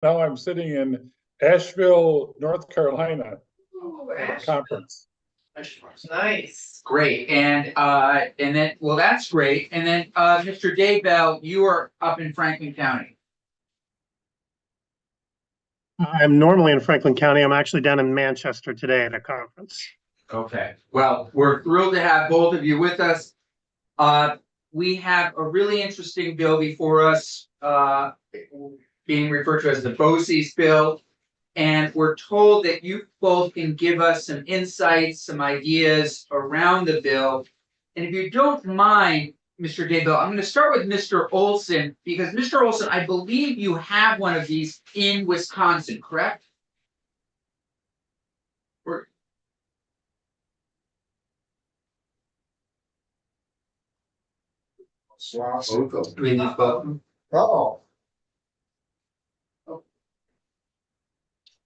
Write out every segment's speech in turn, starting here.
Now I'm sitting in Asheville, North Carolina Ooh, at a Asheville. conference. Nice. Great. And then, well, that's great. And then, Mr. Daybell, you are up in Franklin County. I'm normally in Franklin County. I'm actually down in Manchester today at a conference. Okay. Well, we're thrilled to have both of you with us. We have a really interesting bill before us, being referred to as the BOCES bill. And we're told that you both can give us some insights, some ideas around the bill. And if you don't mind, Mr. Daybell, I'm going to start with Mr. Olson, because Mr. Olson, I believe you have one of these in Wisconsin, correct? We need both. Oh,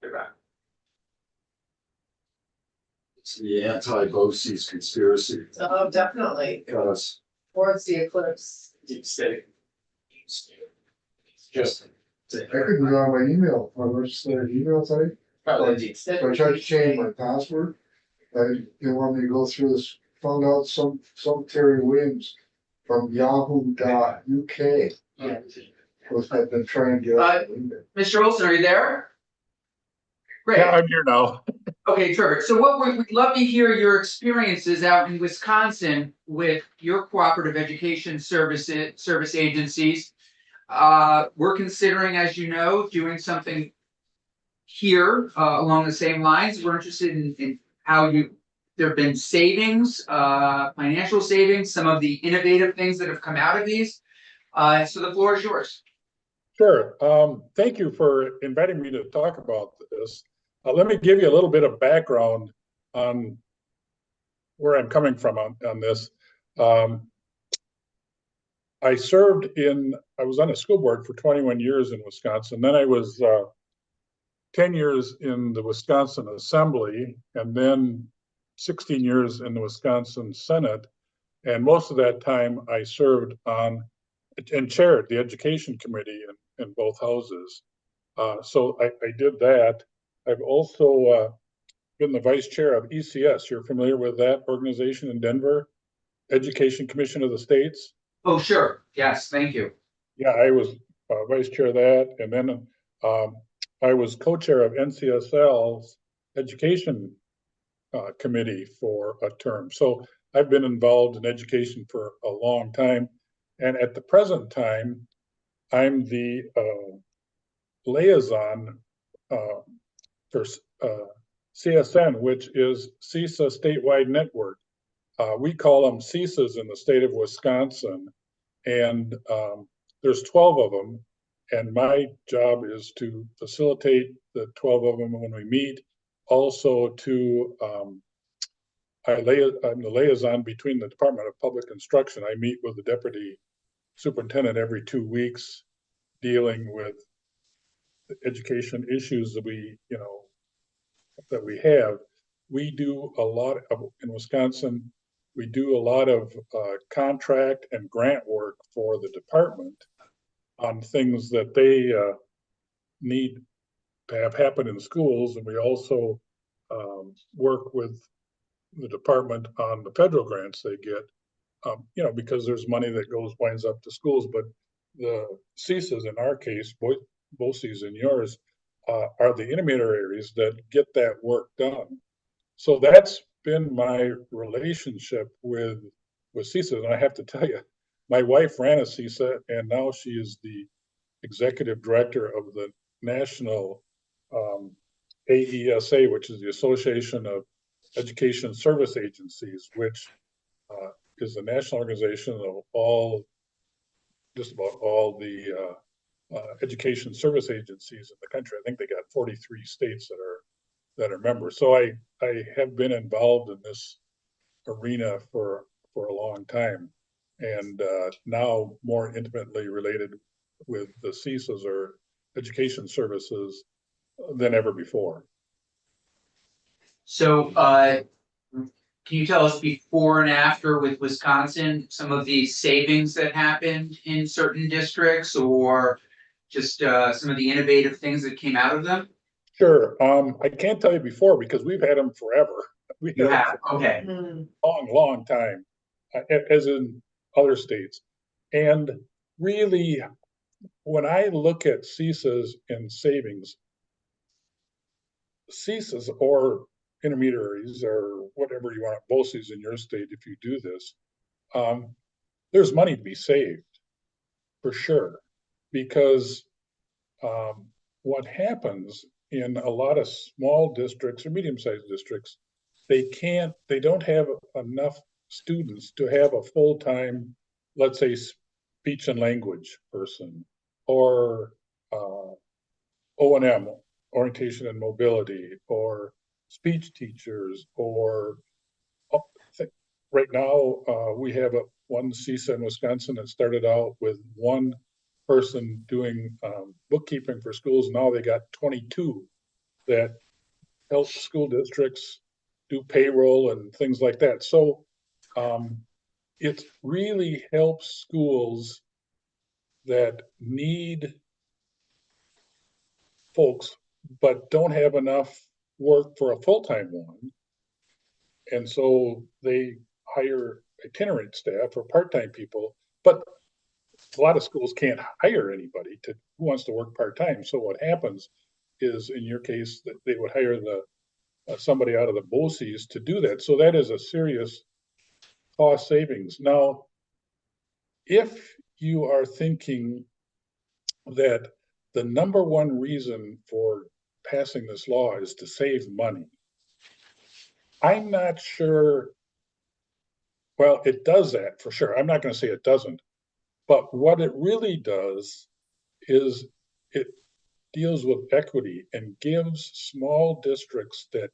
They're back. it's the anti-BOCES conspiracy. Oh, definitely. Because Towards the eclipse. deep state. Just. I couldn't go on my email, my legislative email site. Probably deep state. So I tried to change my password. They want me to go through this, found out some Terry Williams from yahoo.uk was had been trying to get. Mr. Olson, are you there? Great. Yeah, I'm here now. Okay, terrific. So what we'd love to hear your experiences out in Wisconsin with your cooperative education service agencies. We're considering, as you know, doing something here along the same lines. We're interested in how there have been savings, financial savings, some of the innovative things that have come out of these. So the floor is yours. Sure. Thank you for inviting me to talk about this. Let me give you a little bit of background on where I'm coming from on this. I was on a school board for 21 years in Wisconsin. Then I was 10 years in the Wisconsin Assembly, and then 16 years in the Wisconsin Senate. And most of that time I served on and chaired the Education Committee in both houses. So I did that. I've also been the vice chair of ECS. You're familiar with that organization in Denver? Education Commission of the States? Oh, sure. Yes, thank you. Yeah, I was vice chair of that. And then I was co-chair of NCSL's Education Committee for a term. So I've been involved in education for a long time. And at the present time, I'm the liaison for CSN, which is CESA Statewide Network. We call them CESAs in the state of Wisconsin, and there's 12 of them. And my job is to facilitate the 12 of them when we meet. Also to, I'm the liaison between the Department of Public Instruction. I meet with the deputy superintendent every 2 weeks, dealing with the education issues that we have. We do a lot of, in Wisconsin, we do a lot of contract and grant work for the department on things that they need to have happen in schools. And we also work with the department on the federal grants they get, because there's money that winds up to schools, but the CESAs in our case, BOCES in yours, are the intermediaries that get that work done. So that's been my relationship with CESA. And I have to tell you, my wife ran a CESA, and now she is the executive director of the national AESA, which is the Association of Education Service Agencies, which is the national organization of just about all the education service agencies in the country. I think they got 43 states that are members. So I have been involved in this arena for a long time, and now more intimately related with the CESAs or education services than ever before. So can you tell us before and after with Wisconsin, some of the savings that happened in certain districts, or just some of the innovative things that came out of them? Sure. I can't tell you before because we've had them forever. We You had have, okay. Hmm. long time, as in other states. And really, when I look at CISAs and savings, CISAs or intermediaries or whatever you want, BOCES in your state, if you do this, there's money to be saved for sure. Because what happens in a lot of small districts or medium-sized districts, they don't have enough students to have a full-time, let's say, speech and language person or O&M, orientation and mobility, or speech teachers, or oh, right now we have one CISA in Wisconsin that started out with one person doing bookkeeping for schools. Now they got 22 that help school districts do payroll and things like that. So it really helps schools that need folks but don't have enough work for a full-time one. And so they hire itinerant staff or part-time people, but a lot of schools can't hire anybody who wants to work part-time. So what happens is, in your case, that they would hire somebody out of the BOCES to do that. So that is a serious cost savings. Now, if you are thinking that the number one reason for passing this law is to save money, I'm not sure. Well, it does that for sure. I'm not going to say it doesn't. But what it really does is it deals with equity and gives small districts that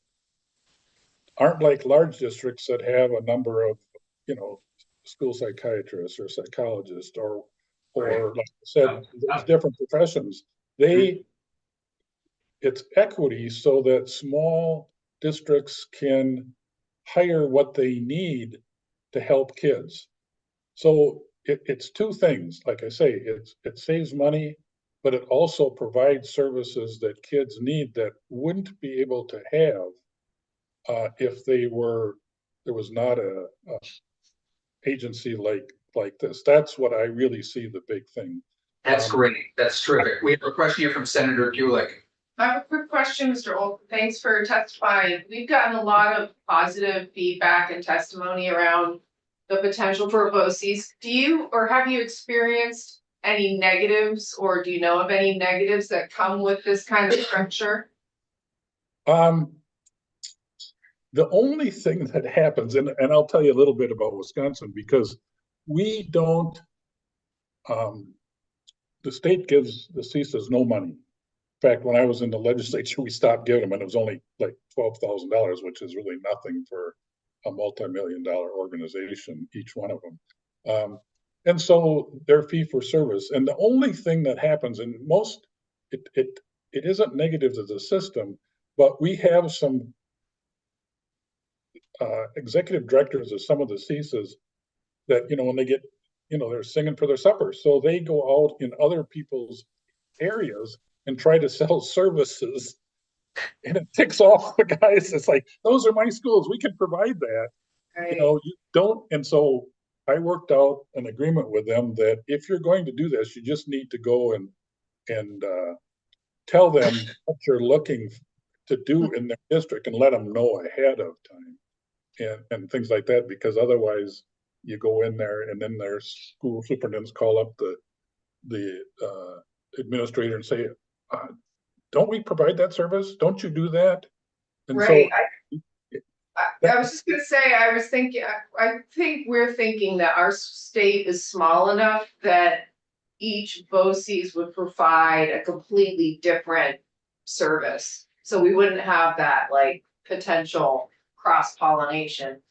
aren't like large districts that have a number of, school psychiatrists or psychologists or Right. like I said, those different professions. It's equity so that small districts can hire what they need to help kids. So it's two things. Like I say, it saves money, but it also provides services that kids need that wouldn't be able to have if there was not a agency like this. That's what I really see the big thing. That's great. That's terrific. We have a question here from Senator Gulick. I have a quick question, Mr. Olson. Thanks for testifying. We've gotten a lot of positive feedback and testimony around the potential for BOCES. Do you or have you experienced any negatives, or do you know of any negatives that come with this kind of structure? The only thing that happens, and I'll tell you a little bit about Wisconsin, because we don't, the state gives the CISAs no money. In fact, when I was in the legislature, we stopped giving them, and it was only like $12,000, which is really nothing for a multi-million-dollar organization, each one of them. And so they're fee for service. And the only thing that happens, and it isn't negative to the system, but we have some executive directors of some of the CISAs that, when they get, they're singing for their supper. So they go out in other people's areas and try to sell services. And it ticks off the guys. It's like, those are my schools. We can provide that. Right. You don't. And so I worked out an agreement with them that if you're going to do this, you just need to go and tell them what you're looking to do in their district and let them know ahead of time and things like that, because otherwise you go in there and then their school superintendents call up the administrator and say, don't we provide that service? Don't you do that? And Right. so I was just gonna say, I think we're thinking that our state is small enough that each BOCES would provide a completely different service. So we wouldn't have that like potential cross-pollination.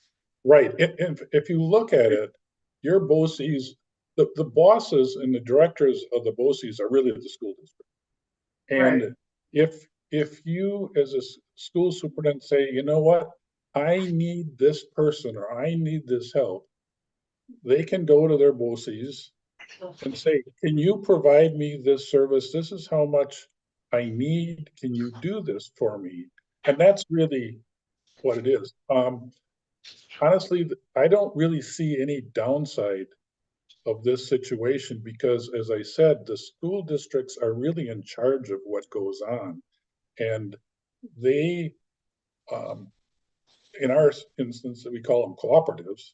right. If you look at it, your BOCES, the bosses and the directors of the BOCES are really the school district. And Right. if you as a school superintendent say, you know what, I need this person or I need this help, they can go to their BOCES and say, can you provide me this service? This is how much I need. Can you do this for me? And that's really what it is. Honestly, I don't really see any downside of this situation because, as I said, the school districts are really in charge of what goes on. And they, um, in our instance, we call them cooperatives,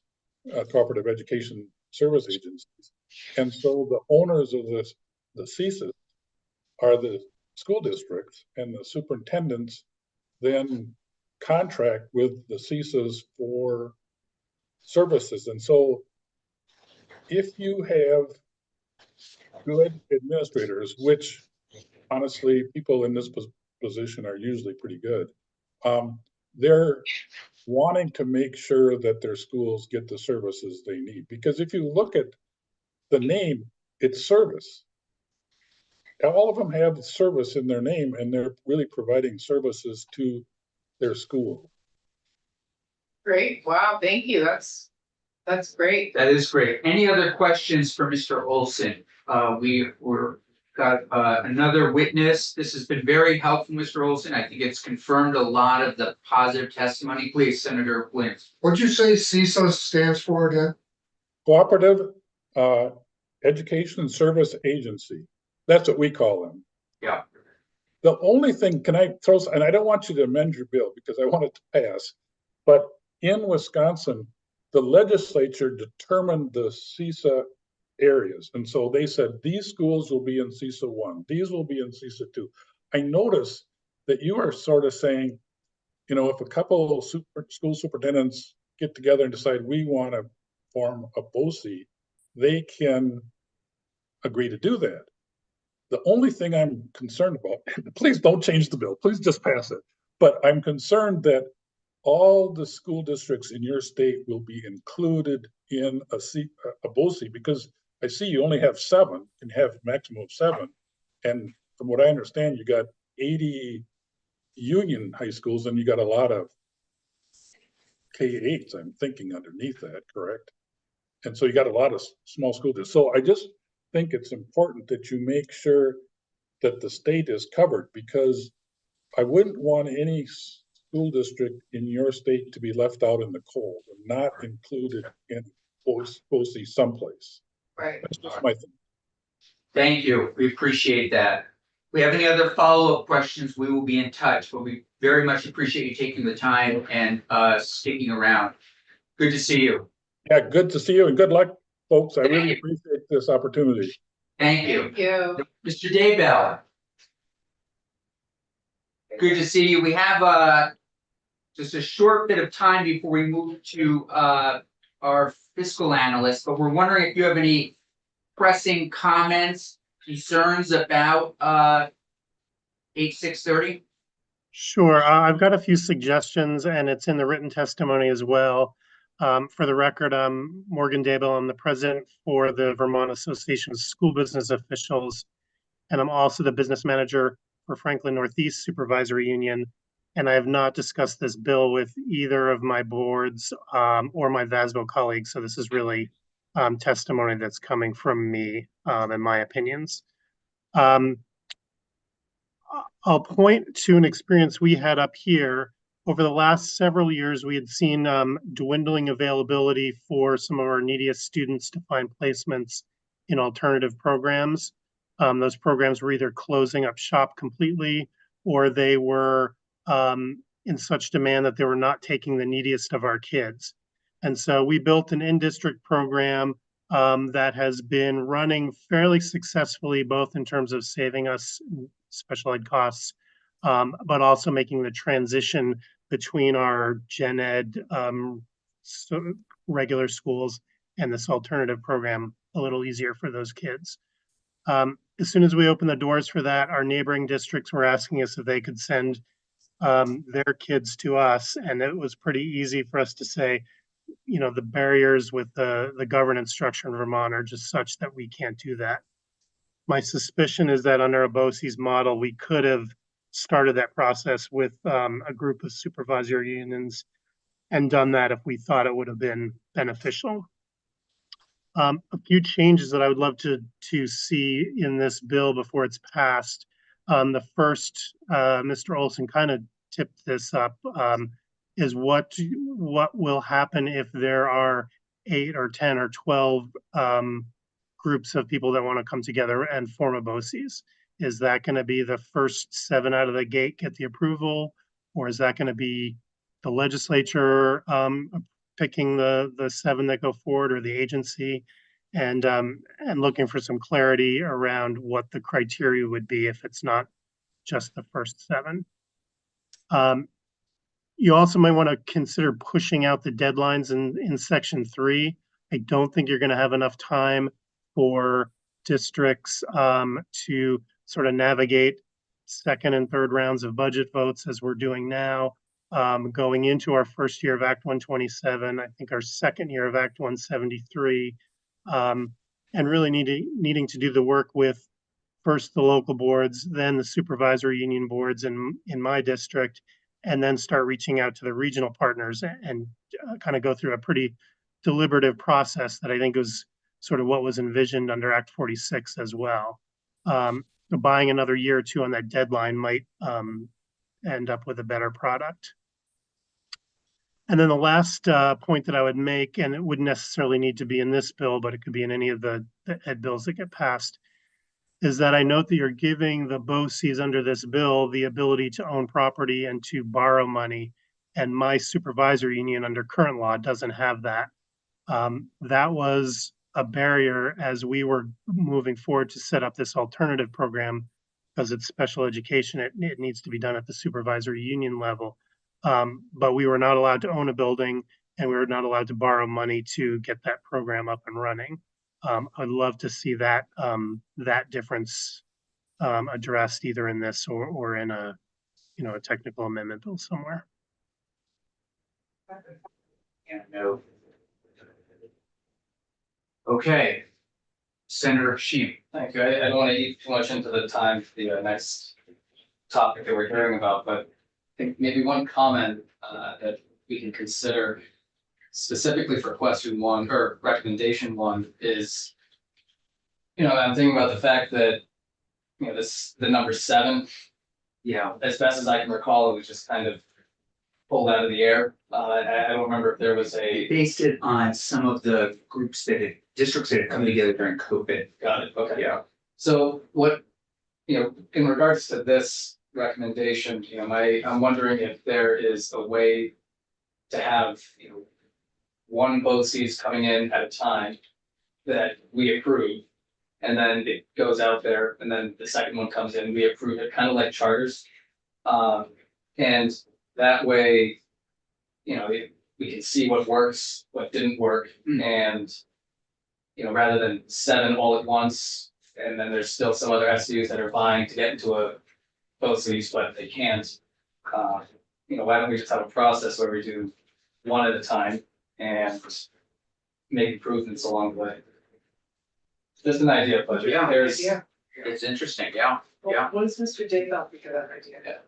cooperative education service agencies. And so the owners of the CSIS are the school districts, and the superintendents then contract with the CSIS for services. And so if you have good administrators, which honestly, people in this position are usually pretty good, they're wanting to make sure that their schools get the services they need. Because if you look at the name, it's service. All of them have service in their name, and they're really providing services to their school. Great, wow, thank you, that's great. That is great. Any other questions for Mr. Olson? We're got another witness. This has been very helpful, Mr. Olson. I think it's confirmed a lot of the positive testimony. Please, Senator Williams. What'd you say CSUS stands for again? Cooperative Education and Service Agency. That's what we call them. Yeah. The only thing, can I throw, and I don't want you to amend your bill because I want it to pass, but in Wisconsin, the legislature determined the CISA areas. And so they said, these schools will be in CISA 1, these will be in CISA 2. I notice that you are sort of saying, you know, if a couple of school superintendents get together and decide we want to form a BOCES, they can agree to do that. The only thing I'm concerned about, please don't change the bill, please just pass it. But I'm concerned that all the school districts in your state will be included in a BOCES, because I see you only have 7, and have a maximum of 7. And from what I understand, you got 80 union high schools, and you got a lot of K-8s, I'm thinking, underneath that, correct? And so you got a lot of small school districts. So I just think it's important that you make sure that the state is covered, because I wouldn't want any school district in your state to be left out in the cold and not included in BOCES someplace. Right. That's just my thing. Thank you. We appreciate that. We have any other follow-up questions, we will be in touch, but we very much appreciate you taking the time and sticking around. Good to see you. Yeah, good to see you, and good luck, folks. I really appreciate this opportunity. Thank you. Thank you. Mr. Daybell. Good to see you. We have just a short bit of time before we move to our fiscal analyst, but we're wondering if you have any pressing comments, concerns about H630? Sure. I've got a few suggestions, and it's in the written testimony as well. For the record, I'm Morgan Daybell. I'm the president for the Vermont Association of School Business Officials, and I'm also the business manager for Franklin Northeast Supervisory Union. And I have not discussed this bill with either of my boards or my VASBO colleagues. So this is really testimony that's coming from me and my opinions. I'll point to an experience we had up here. Over the last several years, we had seen dwindling availability for some of our neediest students to find placements in alternative programs. Those programs were either closing up shop completely, or they were in such demand that they were not taking the neediest of our kids. And so we built an in-district program that has been running fairly successfully, both in terms of saving us special ed costs, but also making the transition between our gen ed regular schools and this alternative program a little easier for those kids. As soon as we opened the doors for that, our neighboring districts were asking us if they could send their kids to us, and it was pretty easy for us to say, you know, the barriers with the governance structure in Vermont are just such that we can't do that. My suspicion is that under a BOCES model, we could have started that process with a group of supervisory unions and done that if we thought it would have been beneficial. A few changes that I would love to see in this bill before it's passed. The first, Mr. Olson kind of tipped this up, is what will happen if there are 8 or 10 or 12 groups of people that want to come together and form a BOCES? Is that going to be the first 7 out of the gate get the approval, or is that going to be the legislature picking the 7 that go forward, or the agency? And looking for some clarity around what the criteria would be if it's not just the first 7. You also might want to consider pushing out the deadlines in section 3. I don't think you're going to have enough time for districts to sort of navigate second and third rounds of budget votes as we're doing now. Going into our first year of Act 127, I think our second year of Act 173, and really needing to do the work with first the local boards, then the supervisory union boards in my district, and then start reaching out to the regional partners and kind of go through a pretty deliberative process that I think was sort of what was envisioned under Act 46 as well. Buying another year or 2 on that deadline might end up with a better product. And then the last point that I would make, and it wouldn't necessarily need to be in this bill, but it could be in any of the ed bills that get passed, is that I note that you're giving the BOCES under this bill the ability to own property and to borrow money. And my supervisor union under current law doesn't have that. That was a barrier as we were moving forward to set up this alternative program, because it's special education. It needs to be done at the supervisory union level. But we were not allowed to own a building, and we were not allowed to borrow money to get that program up and running. I'd love to see that that difference addressed either in this or in a a technical amendment bill somewhere. Yeah, no. Okay. Senator Sheep. Thank you. I don't want to eat too much into the time for the next topic that we're hearing about, but I think maybe one comment that we can consider specifically for question 1 or recommendation 1 is, I'm thinking about the fact that, the number 7, as best as I can recall, it was just kind of pulled out of the air. I don't remember if there was They a. based it on some of the districts that had come together during COVID. Got it. Okay. Yeah. So what, in regards to this recommendation, I'm wondering if there is a way to have, one BOCES coming in at a time that we approve, and then it goes out there, and then the second one comes in, we approve it, kind of like charters. And that way, we can see what works, what didn't work, and, rather than 7 all at once, and then there's still some other SUs that are vying to get into a BOCES, but they can't. Why don't we just have a process where we do 1 at a time and make improvements along the way? Just an idea, but Yeah, there's. Yeah. It's interesting. Yeah. Yeah. What does Mr. Daybell think of that idea? Yeah.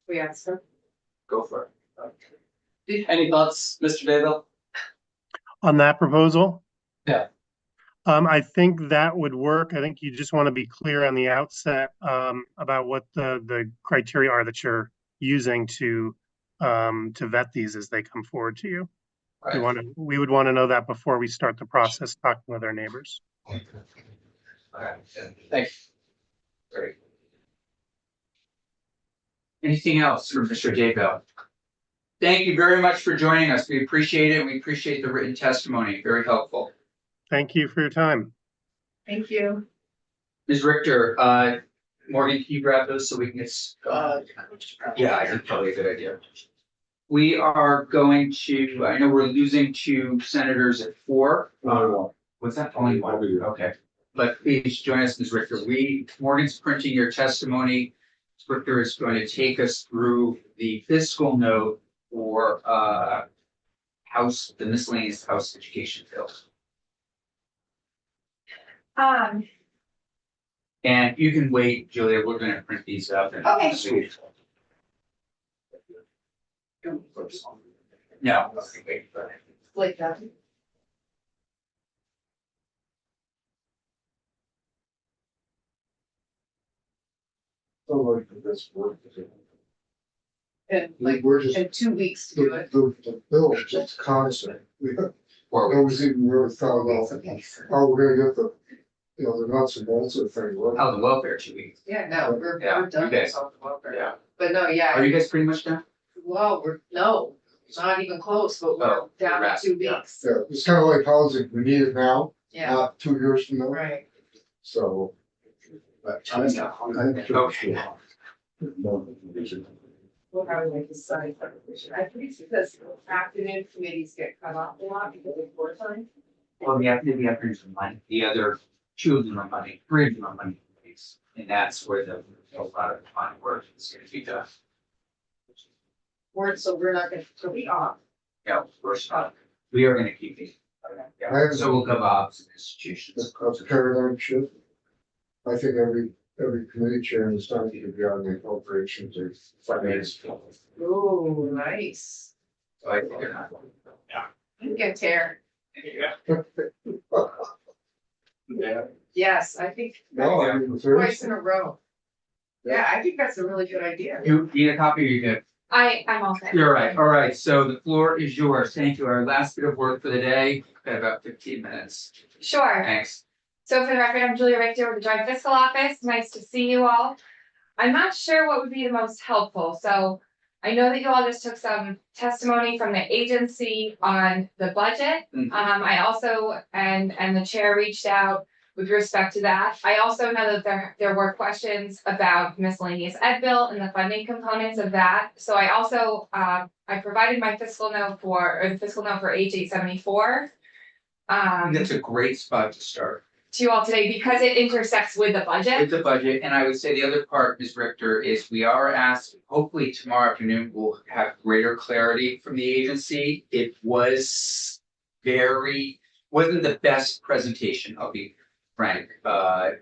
We answer. Go for it. Any thoughts, Mr. Daybell? On that proposal? Yeah. I think that would work. I think you just want to be clear on the outset about what the criteria are that you're using to vet these as they come forward to you. Right. We would want to know that before we start the process talking with our neighbors. Okay. Thank you. Great. Anything else from Mr. Daybell? Thank you very much for joining us. We appreciate it. We appreciate the written testimony. Very helpful. Thank you for your time. Thank you. Ms. Richter, Morgan, can you grab those so we can get? Yeah, I think probably a good idea. We are going to, I know we're losing 2 senators at 4. What's that? Only 1. Okay. But please join us, Ms. Richter. Morgan's printing your testimony. Ms. Richter is going to take us through the fiscal note for the miscellaneous house education bill. And you can wait, Julia, we're gonna print these up. Okay. No. Like that. So like this work. And like, We're just, in 2 weeks to do the, it. the bill is just constant. We Or was even really thought about, how we're gonna get the, you know, the nuts and bolts of thing. how the welfare 2 weeks. Yeah, no, we're Yeah, done you guys- with South Welfare. Yeah. But no, Are yeah, you guys pretty much done? well, no, not even close, but we're Oh, down to right, 2 yeah. weeks. Yeah, it's kind of like housing, we need it now, Yeah, not 2 years from now, right. so. But I Okay. We'll probably make this side presentation. I think because afternoon committees get cut off a lot because of board time. Well, the afternoons are money, the other 2 of them are money, 3 of them are money. And that's where a lot of the fun work is gonna be done. So we're not gonna, so we off. Yeah, we are gonna keep it. Yeah, so we'll cover opposite institutions. That's a paradigm shift. I think every committee chair in this town should be on the appropriations or finance. Ooh, nice. So I think they're not. You get tear. Yeah. Yes, I think No, I mean, twice seriously, in a row. Yeah, I think that's a really good idea. You need a copy or you good? I'm all set. You're right, all right, so the floor is yours, thank you, our last bit of work for the day, got about 15 minutes, Sure. thanks. So for the record, I'm Julia Richter with the Joint Fiscal Office. Nice to see you all. I'm not sure what would be the most helpful, so I know that you all just took some testimony from the agency on the budget. Mhm. I also, and the chair reached out with respect to that. I also know that there were questions about miscellaneous ed bill and the funding components of that. So I also, I provided my fiscal note for H 874. That's a great spot to start. To you all today because it intersects with the budget. With the budget, and I would say the other part, Ms. Richter, is we are asked, hopefully tomorrow afternoon, we'll have greater clarity from the agency. It wasn't the best presentation, I'll be frank,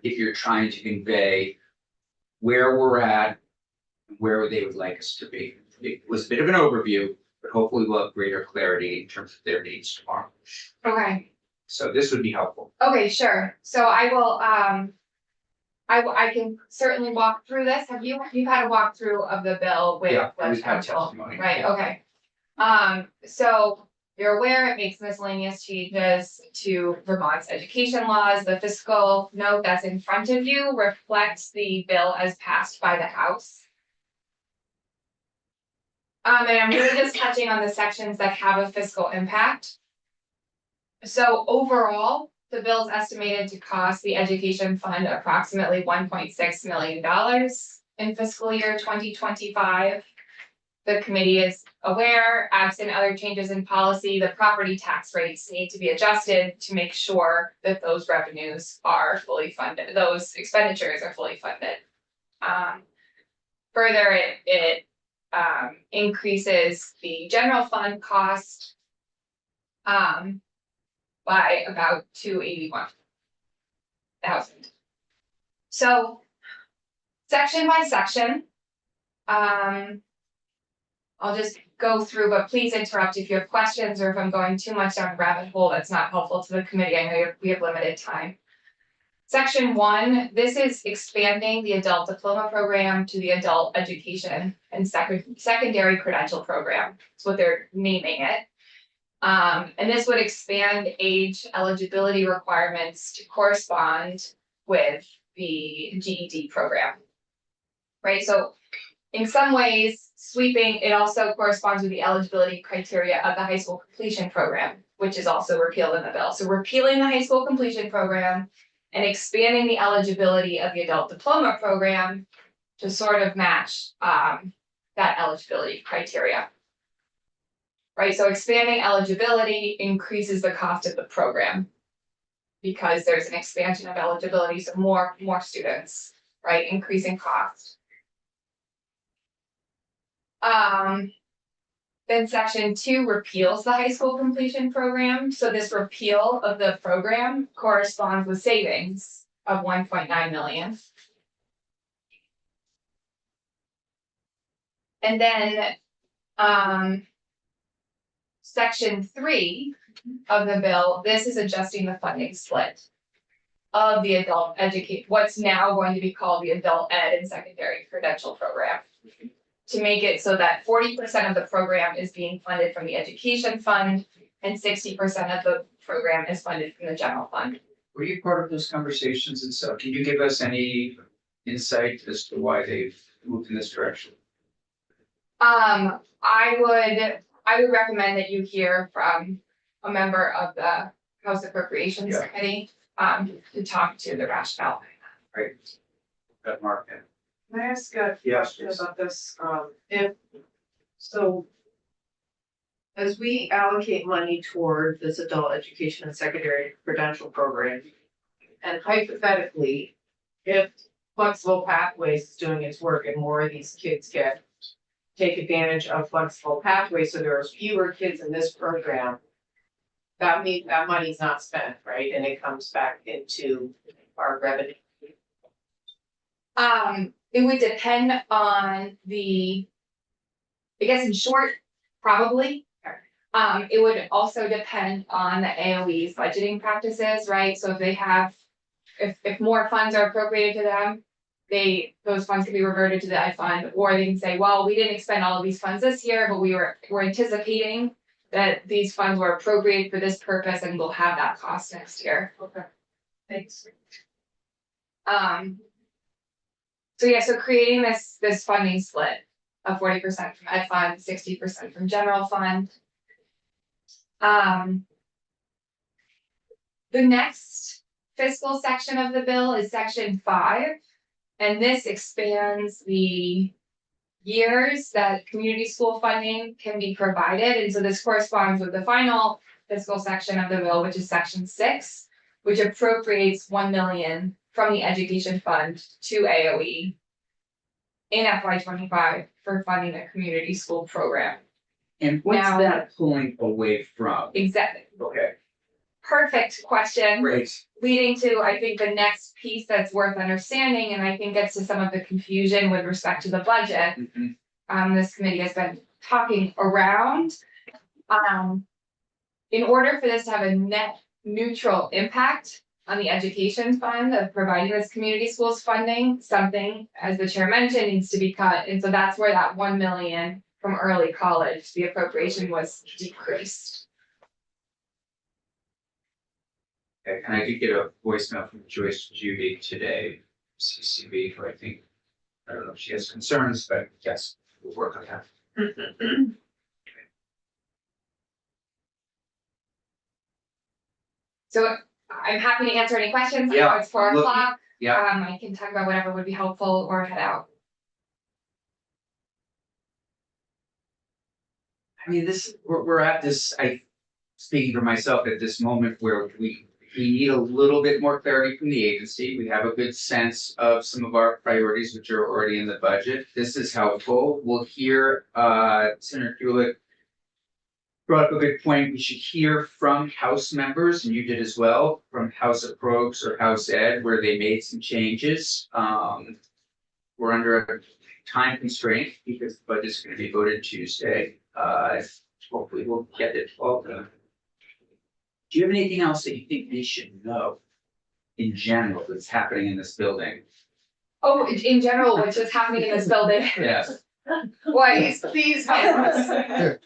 if you're trying to convey where we're at, where they would like us to be. It was a bit of an overview, but hopefully we'll have greater clarity in terms of their needs tomorrow. Okay. So this would be helpful. Okay, sure. So I will, I can certainly walk through this. You've had a walkthrough of the bill with Yeah, the we've had council, testimony. right? Okay. So you're aware it makes miscellaneous changes to Vermont's education laws. The fiscal note that's in front of you reflects the bill as passed by the House. And I'm really just touching on the sections that have a fiscal impact. So overall, the bill is estimated to cost the education fund approximately $1.6 million in fiscal year 2025. The committee is aware, absent other changes in policy, the property tax rates need to be adjusted to make sure that those revenues are fully funded, those expenditures are fully funded. Further, it increases the general fund cost by about $281,000. So section by section, I'll just go through, but please interrupt if you have questions or if I'm going too much down a rabbit hole that's not helpful to the committee. I know we have limited time. Section 1, this is expanding the adult diploma program to the adult education and secondary credential program. That's what they're naming it. And this would expand age eligibility requirements to correspond with the GED program. Right, so in some ways, sweeping, it also corresponds with the eligibility criteria of the high school completion program, which is also repealed in the bill. So repealing the high school completion program and expanding the eligibility of the adult diploma program to sort of match that eligibility criteria. Right, so expanding eligibility increases the cost of the program because there's an expansion of eligibility, so more students, right, increasing cost. Then section 2 repeals the high school completion program. So this repeal of the program corresponds with savings of 1.9 million. And then section 3 of the bill, this is adjusting the funding split. of the adult educate, what's now going to be called the adult ed and secondary credential program. To make it so that 40% of the program is being funded from the education fund and 60% of the program is funded from the general fund. Were you part of those conversations and so can you give us any insight as to why they've moved in this direction? I would recommend that you hear from a member of the House Appropriations Yeah. Committee, to talk to the rationale. Right. That Mark. Can I ask a Yes, question please. about this? So. As we allocate money toward this adult education and secondary credential program. And hypothetically, if Flexible Pathways is doing its work and more of these kids take advantage of Flexible Pathways, so there are fewer kids in this program. That means that money's not spent, right? And it comes back into our revenue. It would depend on I guess in short, probably. It would also depend on the AOE's budgeting practices, right? So if they have, if more funds are appropriated to them, those funds can be reverted to the ed fund, or they can say, well, we didn't expend all of these funds this year, but we're anticipating that these funds were appropriated for this purpose and we'll have that cost next year. Okay. Thanks. So yeah, so creating this funding split of 40% from ed fund, 60% from general fund. The next fiscal section of the bill is section 5, and this expands the years that community school funding can be provided, and so this corresponds with the final fiscal section of the bill, which is section 6, which appropriates 1 million from the education fund to AOE in FY25 for funding the community school program. And what's Now- that pulling away from? Exactly. Okay, Perfect question. great. Leading to, I think, the next piece that's worth understanding, and I think gets to some of the confusion with respect to the budget. Mhm. This committee has been talking around. In order for this to have a net neutral impact on the education fund of providing this community schools funding, something, as the chair mentioned, needs to be cut. And so that's where that 1 million from early college, the appropriation was decreased. Okay, and I did get a voicemail from Joyce Judy today, CCB, who I think, I don't know if she has concerns, but yes, we'll work on that. So I'm happy to answer any questions. I know Yeah, it's 4 look- o'clock. Yeah, I can talk about whatever would be helpful or head out. I mean, we're at this, speaking for myself, at this moment where we need a little bit more clarity from the agency. We have a good sense of some of our priorities, which are already in the budget. This is helpful. We'll hear, Senator Gulick brought up a good point. We should hear from House members, and you did as well, from House of Probes or House Ed, where they made some changes. We're under a time constraint because the budget's gonna be voted Tuesday. Hopefully we'll get it all done. Do you have anything else that you think we should know in general that's happening in this building? Oh, in general, what's just happening in this building? Yes, Please, please help us.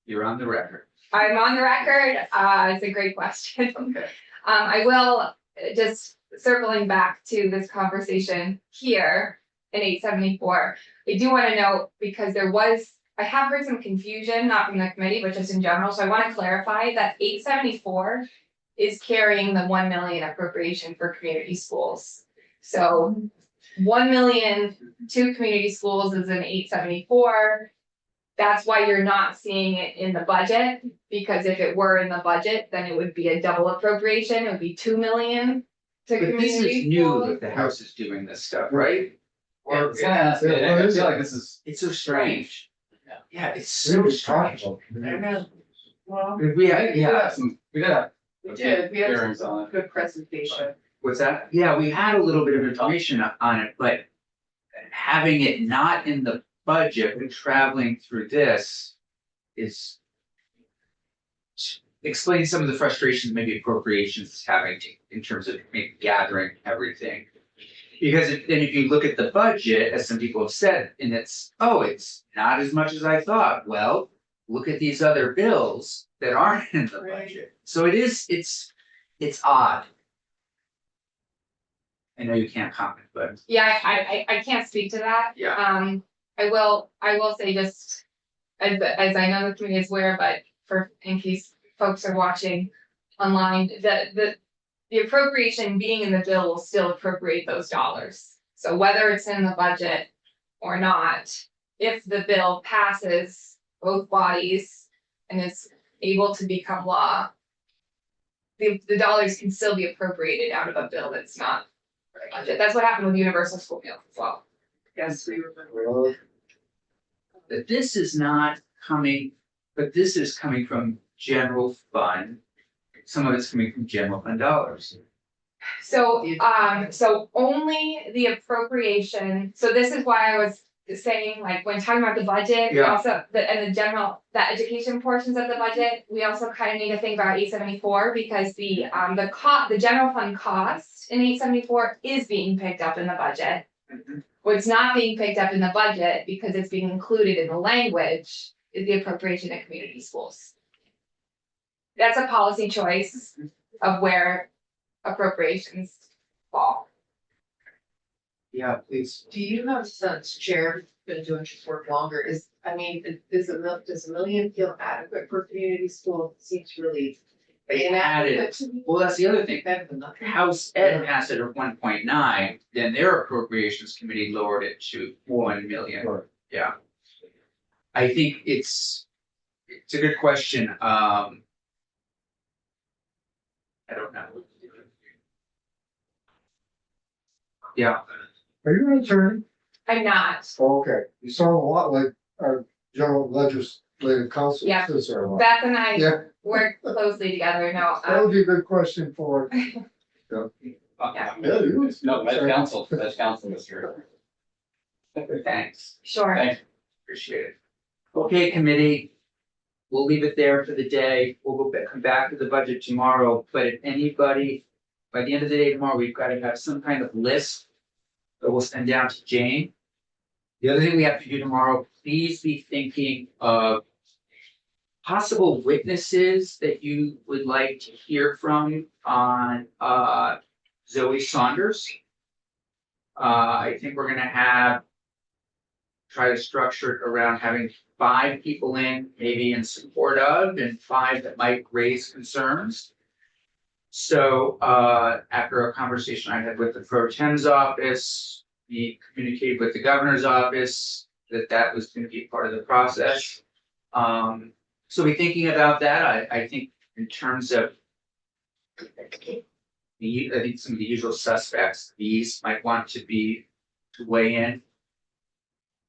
you're on the record. I'm on the record. It's a great question. Okay. I will just circling back to this conversation here in 874. I do want to note because I have heard some confusion, not from the committee, but just in general. So I want to clarify that 874 is carrying the 1 million appropriation for community schools. So 1 million to community schools is in 874. That's why you're not seeing it in the budget, because if it were in the budget, then it would be a double appropriation. It would be 2 million to But this community is new schools. that the House is doing this stuff, right? Or, Yeah, yeah, I what is feel it? like this is. It's so strange. Yeah. Yeah, it's so strange. Well, We We had, did have yeah, some, we did have. we did, we had Hearings some on it. good presentation. what's that? Yeah, we had a little bit of information on it, but having it not in the budget, but traveling through this is explain some of the frustrations maybe appropriations is having in terms of maybe gathering everything. Because then if you look at the budget, as some people have said, and it's not as much as I thought. Well, look at these other bills that aren't in the Right. budget. So it's odd. I know you can't comment, but Yeah, I can't speak to that. Yeah. I will say just as I know the community is aware, but in case folks are watching online, the appropriation being in the bill will still appropriate those dollars. So whether it's in the budget or not, if the bill passes both bodies and is able to become law, the dollars can still be appropriated out of a bill that's not budget. That's what happened with universal school meals as well. Yes, we remember. Well, that this is not coming, but this is coming from general fund. Some of it's coming from general fund dollars. So, so only the appropriation, so this is why I was saying, like, when talking about the budget, we Yeah. also, the general, the education portions of the budget, we also kind of need to think about 874, because the general fund cost in 874 is being picked up in the budget. Mhm. What's not being picked up in the budget, because it's being included in the language, is the appropriation of community schools. That's a policy choice of where appropriations fall. Yeah, please. Do you have sense, Chair, been doing this work longer, does a million feel adequate for community school? It seems really inadequate to me. Well, that's the other thing. Better than nothing. House Ed passed it at 1.9, then their appropriations committee lowered it to 1 million. Right. Yeah. I think it's a good question. I don't know. Yeah, are you an attorney? I'm not. Okay, you sound a lot like our general legislative counsel. Yeah. Sister in law. Beth and I Yeah, work closely together. No, that would be a good question for. Yeah. Yeah, you would. No, that's council this year. thanks. sure. Thanks. Appreciate it. Okay, committee. We'll leave it there for the day. We'll come back to the budget tomorrow, but if anybody, by the end of the day tomorrow, we've got to have some kind of list that we'll send down to Jane. The other thing we have to do tomorrow, please be thinking of possible witnesses that you would like to hear from on Zoe Saunders. I think we're gonna try to structure it around having 5 people in, maybe in support of, and 5 that might raise concerns. So after a conversation I had with the Pro Tem's office, we communicated with the governor's office that was going to be part of the process. So be thinking about that. I think in terms of I think some of the usual suspects, these might want to weigh in.